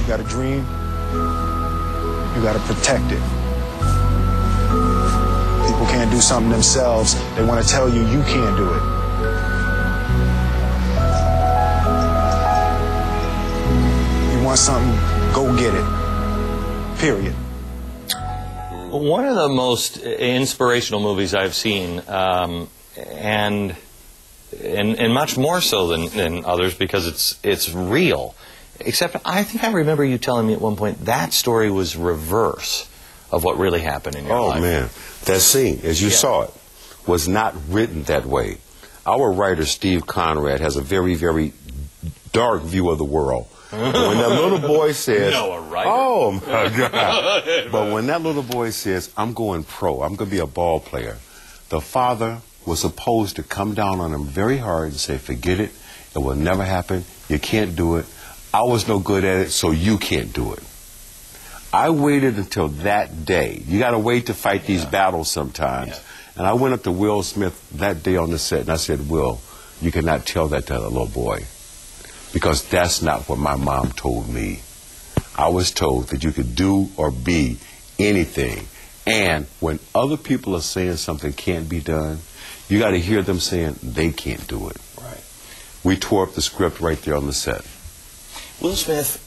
You got a dream, you got to protect it. People can't do something themselves. They want to tell you you can't do it. You want something, go get it. Period. One of the most inspirational movies I've seen, and much more so than others because it's real. Except I think I remember you telling me at one point that story was reverse of what really happened in your life. Oh man, that scene, as you saw it, was not written that way. Our writer Steve Conrad has a very, very dark view of the world. When that little boy says, "Oh my God!" But when that little boy says, "I'm going pro, I'm going to be a ball player," the father was supposed to come down on him very hard and say, "Forget it. It will never happen. You can't do it. I was no good at it, so you can't do it." I waited until that day. You got to wait to fight these battles sometimes. Yeah. And I went up to Will Smith that day on the set, and I said, "Will, you cannot tell that to the little boy, because that's not what my mom told me. I was told that you could do or be anything. And when other people are saying something can't be done, you got to hear them saying they can't do it." Right. We tore up the script right there on the set. Will Smith,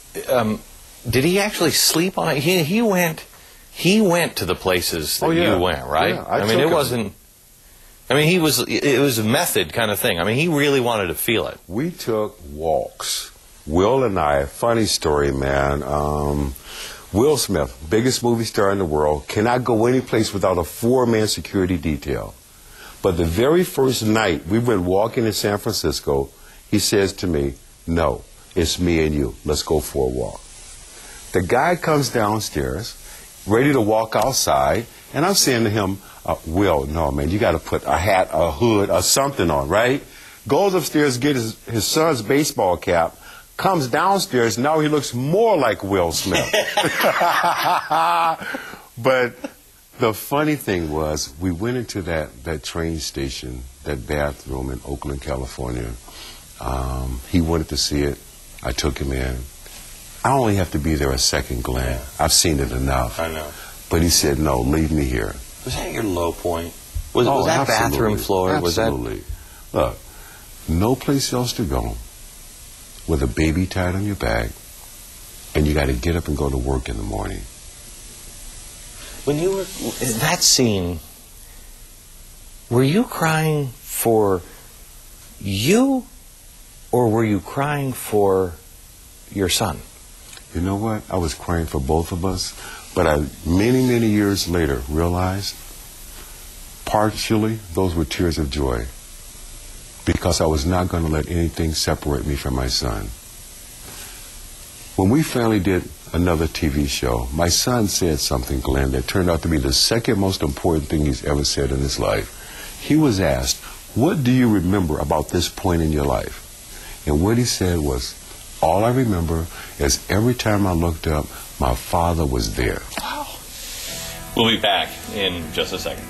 did he actually sleep on it? He went to the places that you went, right? Yeah, I mean, it wasn't. I mean, it was a method kind of thing. I mean, he really wanted to feel it. We took walks. Will and I, funny story, man. Will Smith, biggest movie star in the world, cannot go any place without a 4-man security detail. But the very first night we went walking in San Francisco, he says to me, "No, it's me and you. Let's go for a walk." The guy comes downstairs, ready to walk outside, and I'm saying to him, "Will, no, man, you got to put a hat, a hood, or something on, right?" Goes upstairs, gets his son's baseball cap, comes downstairs, now he looks more like Will Smith. But the funny thing was, we went into that train station, that bathroom in Oakland, California. He wanted to see it. I took him in. I only have to be there a second, Glenn. Yeah. I've seen it enough. I know. But he said, "No, leave me here." Was that your low point? Was that absolutely. bathroom floor? Absolutely. Look, no place else to go with a baby tied on your back, and you got to get up and go to work in the morning. When you were in that scene, were you crying for you, or were you crying for your son? You know what? I was crying for both of us, but I, many, many years later, realized partially those were tears of joy, because I was not going to let anything separate me from my son. When we finally did another TV show, my son said something, Glenn, that turned out to be the second most important thing he's ever said in his life. He was asked, "What do you remember about this point in your life?" And what he said was, "All I remember is every time I looked up, my father was there." Wow. We'll be back in just a second.